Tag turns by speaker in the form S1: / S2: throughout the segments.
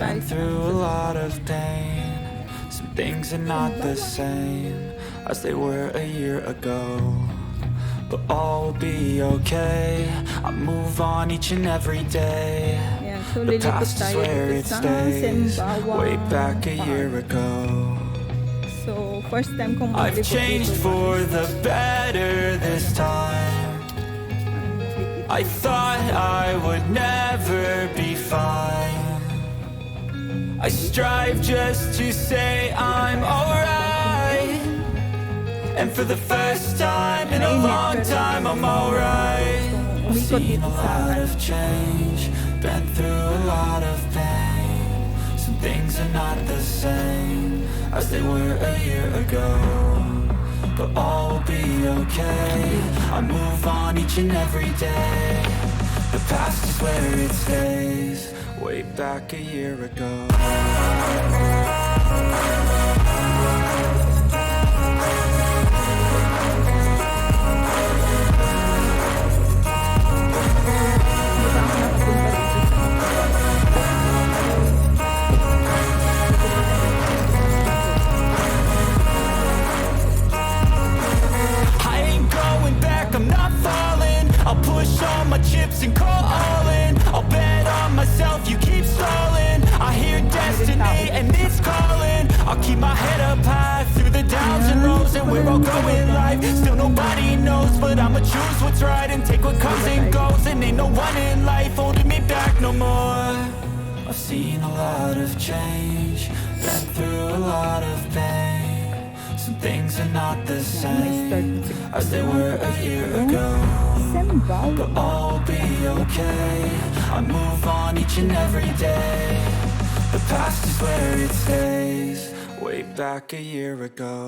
S1: Been through a lot of pain. Some things are not the same as they were a year ago, but all will be okay. I move on each and every day.
S2: Ayan, so
S1: The
S2: lilipot
S1: past is
S2: tayo
S1: where
S2: dito
S1: it
S2: sa
S1: stays.
S2: Sembawang
S1: Way back a
S2: Park.
S1: year ago.
S2: So, first time kong
S1: I've
S2: maglipot
S1: changed
S2: dito.
S1: for the better this time. I thought I would never be fine. I strive just to say I'm alright, and for the first time in a long time I'm alright. I've seen a lot of change, been through a lot of pain. Some things are not the same as they were a year ago, but all will be okay. I move on each and every day. The past is where it stays. Way back a year ago. Chips and call all in. I'll bet on myself, you keep stalling. I hear destiny and it's calling. I'll keep my head up high through the downs and lows, and we're all going live. Still nobody knows, but I'ma choose what's right and take what comes and goes. And ain't no one in life holding me back no more. I've seen a lot of change, been through a lot of pain. Some things are not the same as they were a year ago, but all will be okay. I move on each and every day. The past is where it stays. Way back a year ago.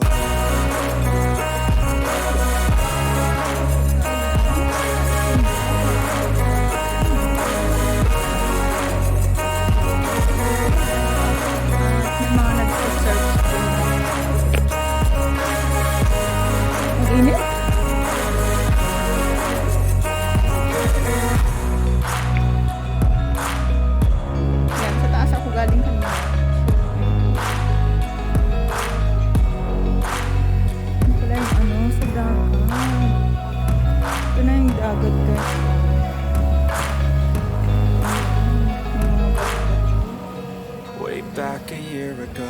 S2: Init? Yan, sa taas ako galing kanina. Ito pala yung sa dagat. Ito na yung dagat, guys.
S1: Way back a year ago.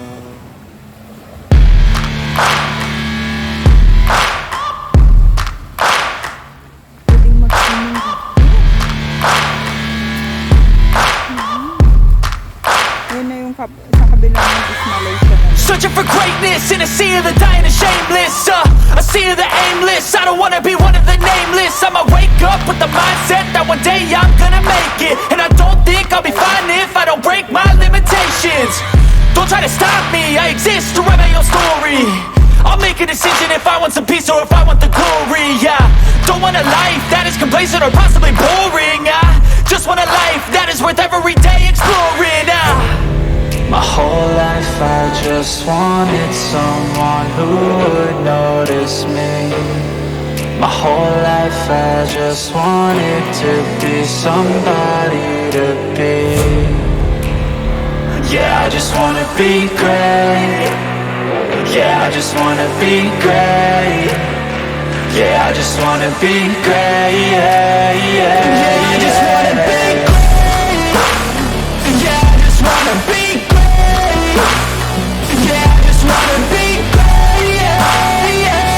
S3: Searching for greatness in a sea of the dying and shameless, a sea of the aimless. I don't wanna be one of the nameless. I'ma wake up with the mindset that one day I'm gonna make it, and I don't think I'll be fine if I don't break my limitations. Don't try to stop me, I exist to write my own story. I'll make a decision if I want some peace or if I want the glory, yeah. Don't want a life that is complacent or possibly boring, I just want a life that is worth every day exploring,
S1: My whole life I just wanted someone who would notice me. My whole life I just wanted to be somebody to be. Yeah, I just wanna be great. Yeah, I just wanna be great. Yeah, I just wanna be great. Yeah, yeah, yeah, I just wanna be great. Yeah, I just wanna be great. Yeah, I just wanna be great. Yeah, yeah,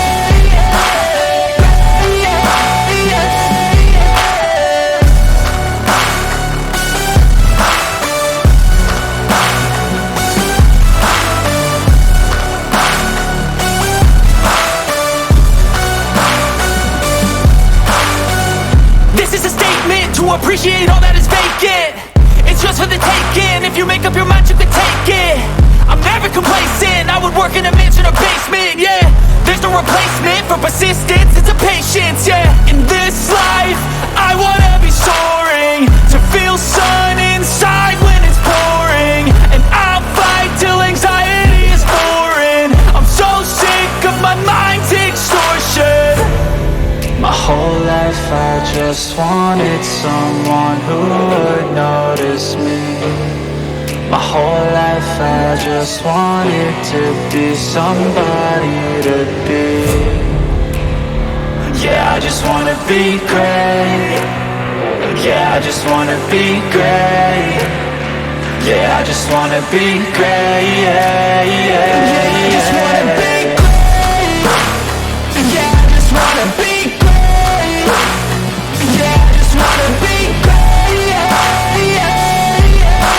S1: yeah, yeah, yeah.
S3: This is a statement to appreciate all that is vacant. It's just for the taking. If you make up your mind, you can take it. I'm never complacent. I would work in a mansion or basement, yeah. There's no replacement for persistence, it's a patience, yeah. In this life, I wanna be soaring, to feel sun inside when it's pouring, and I'll fight till anxiety is foreign. I'm so sick of my mind's extortion.
S1: My whole life I just wanted someone who would notice me.
S3: My whole life I just wanted to be somebody to be. Yeah, I just wanna be great. Yeah, I just wanna be great. Yeah, I just wanna be great. Yeah, yeah, yeah, I just wanna be great. Yeah, I just wanna be great. Yeah, I just wanna be great. Yeah, yeah, yeah,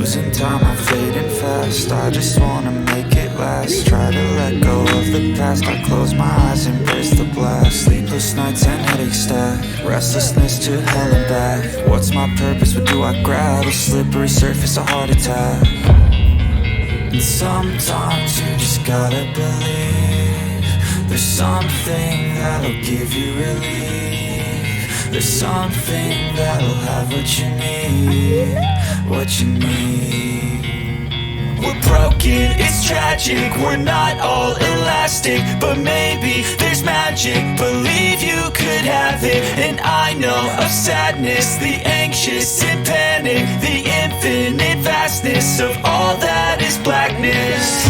S3: losing time, I'm fading fast. I just wanna make it last. Try to let go of the past. I close my eyes, embrace the blast. Sleepless nights and headache stack. Restlessness to hell and back. What's my purpose? What do I grab? A slippery surface, a heart attack. And sometimes you just gotta believe there's something that'll give you relief. There's something that'll have what you need. What you need. We're broken, it's tragic. We're not all elastic, but maybe there's magic. Believe you could have it. And I know of sadness, the anxious and panic, the infinite vastness of all that is blackness.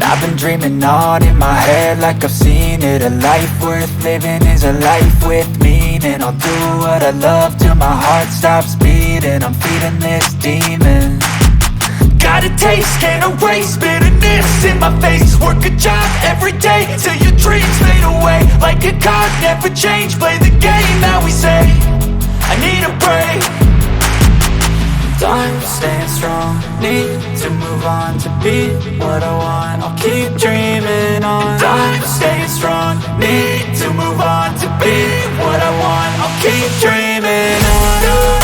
S3: I've been dreaming on in my head like I've seen it. A life worth living is a life with meaning. I'll do what I love till my heart stops beating. I'm feeding this demon. Got a taste, can't erase bitterness in my face. Work a job every day till your dreams fade away. Like a card, never change, play the game that we say. I need a break. I'm staying strong, need to move on to be what I want. I'll keep dreaming on. I'm staying strong, need to move on to be what I want. I'll keep dreaming on.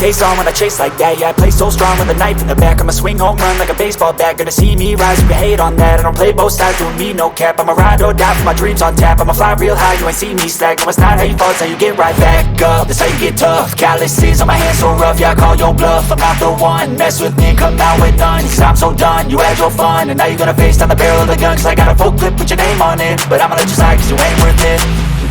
S3: Face on when I chase like that, yeah, I play so strong with a knife in the back. I'ma swing home run like a baseball bat. Gonna see me rise, you can hate on that. I don't play both sides, doing me no cap. I'ma ride or die for my dreams on tap. I'ma fly real high, you ain't see me slack. No, it's not how you fall, it's how you get right back up. That's how you get tough, calluses on my hands so rough. Yeah, I call your bluff, I'm not the one. Mess with me, come out with none. Cause I'm so done, you had your fun. And now you're gonna face down the barrel of the gun. Cause I got a full clip with your name on it. But I'ma let you slide cause you ain't worth it.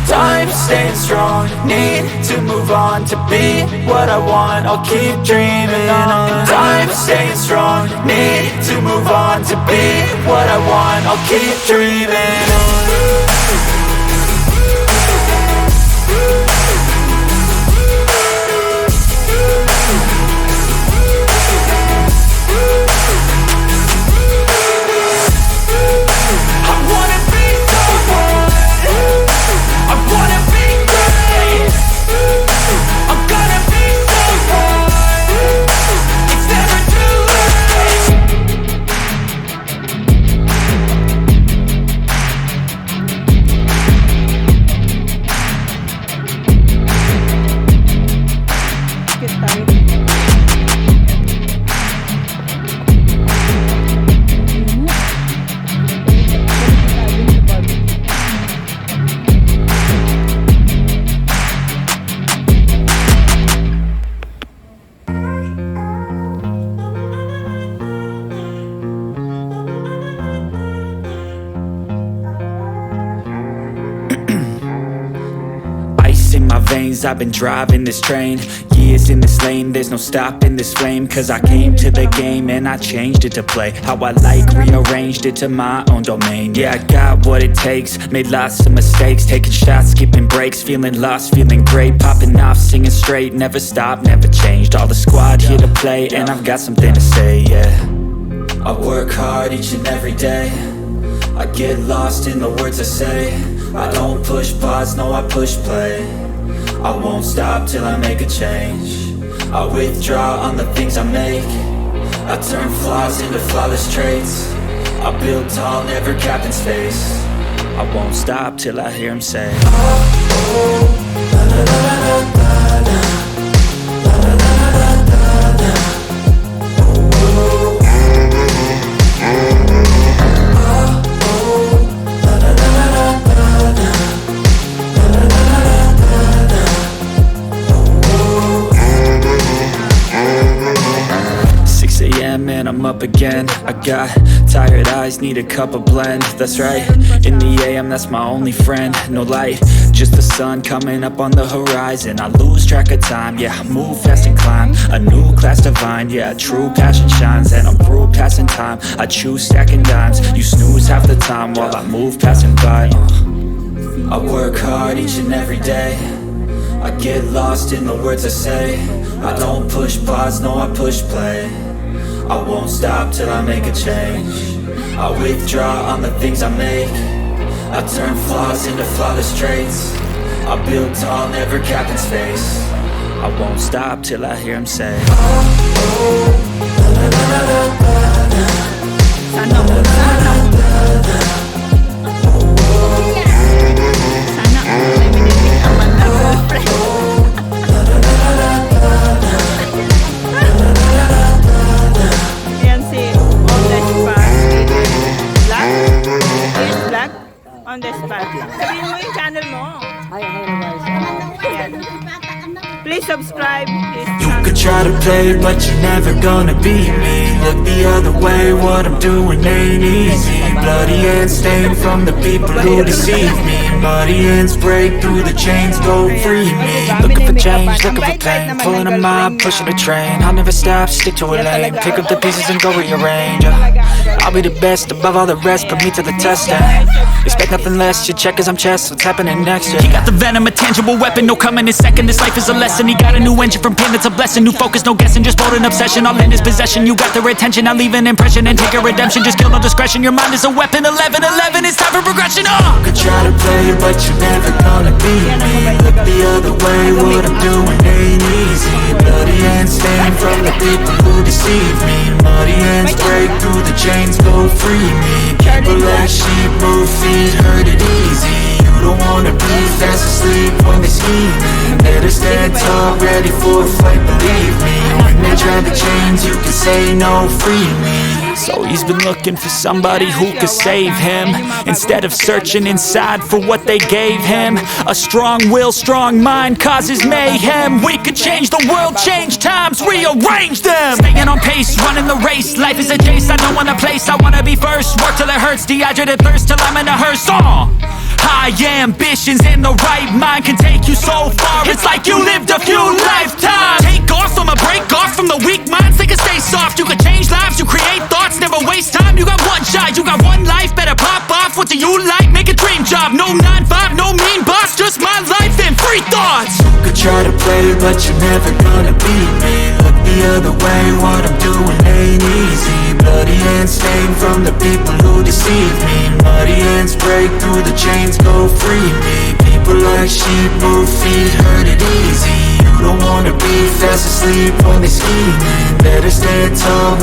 S1: time, staying strong. Need to move on to be what I want. I'll keep dreaming on. In time, staying strong. Need to move on to be what I want. I'll keep dreaming on. In my veins, I've been driving this train. Years in this lane, there's no stopping this flame. Cause I came to the game and I changed it to play how I like, rearranged it to my own domain. Yeah, I got what it takes, made lots of mistakes, taking shots, skipping breaks, feeling lost, feeling great, popping off, singing straight, never stopped, never changed. All the squad here to play and I've got something to say, yeah. I work hard each and every day, I get lost in the words I say. I don't push pause, no, I push play. I won't stop till I make a change. I withdraw on the things I make. I turn flaws into flawless traits. I build tall, never capped in space. I won't stop till I hear him say, oh, oh, la, la, la, la, la, la, la, la, la, la, la, la. Oh, oh, la, la, la, la, la, la. 6 a.m. and I'm up again. I got tired eyes, need a cup of blend. That's right, in the AM, that's my only friend. No light, just the sun coming up on the horizon. I lose track of time, yeah, I move fast and climb a new class divine, yeah, true passion shines. And I'm through passing time, I choose stacking dimes. You snooze half the time while I move passing by. I work hard each and every day, I get lost in the words I say. I don't push pause, no, I push play. I won't stop till I make a change. I withdraw on the things I make. I turn flaws into flawless traits. I build tall, never capped in space. I won't stop till I hear him say, oh, oh, la, la, la, la, la, la.
S2: Sana all, sana all. Sana all, may minibig naman na girlfriend. Yan si On The Spot. Black? Yes, Black? On The Spot. Sabihin mo yung channel mo. Yan. Please subscribe his
S1: You
S2: channel.
S1: could try to play, but you're never gonna beat me. Look the other way, what I'm doing ain't easy. Bloody hands stained from the people who deceive me. Muddy hands break through the chains, go free me. Looking for change, looking for pain, pulling a mob, pushing a train. I'll never stop, stick to a lane, pick up the pieces and go rearrange. I'll be the best above all the rest, put me to the test. Expect nothing less, you check as I'm chess, what's happening next? He got the venom, a tangible weapon, no coming in second. This life is a lesson, he got a new engine from pain, it's a blessing. New focus, no guessing, just bold and obsession, all in his possession. You got their attention, I'll leave an impression and take a redemption. Just kill no discretion, your mind is a weapon. 11-11, it's time for progression. You could try to play, but you're never gonna beat me. Look the other way, what I'm doing ain't easy. Bloody hands stained from the people who deceive me. Muddy hands break through the chains, go free me. People like sheep move feet, hurt it easy. You don't wanna be fast asleep when they scheming. Better stand tall, ready for a fight, believe me. When they drag the chains, you can say no, free me. So he's been looking for somebody who could save him, instead of searching inside for what they gave him. A strong will, strong mind causes mayhem. We could change the world, change times, rearrange them. Staying on pace, running the race. Life is a chase, I don't want a place, I wanna be first. Work till it hurts, dehydrated thirst till I'm in a hearse.
S3: High ambitions and the right mind can take you so far. It's like you lived a few lifetimes. Take off, I'ma break off from the weak minds. They can stay soft. You can change lives, you create thoughts, never waste time. You got one shot, you got one life. Better pop off. What do you like? Make a dream job. No 9-5, no mean boss. Just my life and free thoughts.
S1: You could try to play, but you're never gonna beat me. Look the other way, what I'm doing ain't easy. Bloody hands stained from the people who deceive me. Muddy hands break through the chains, go free me. People like sheep move feet, hurt it easy. You don't wanna be fast asleep when they scheming. Better stand tall.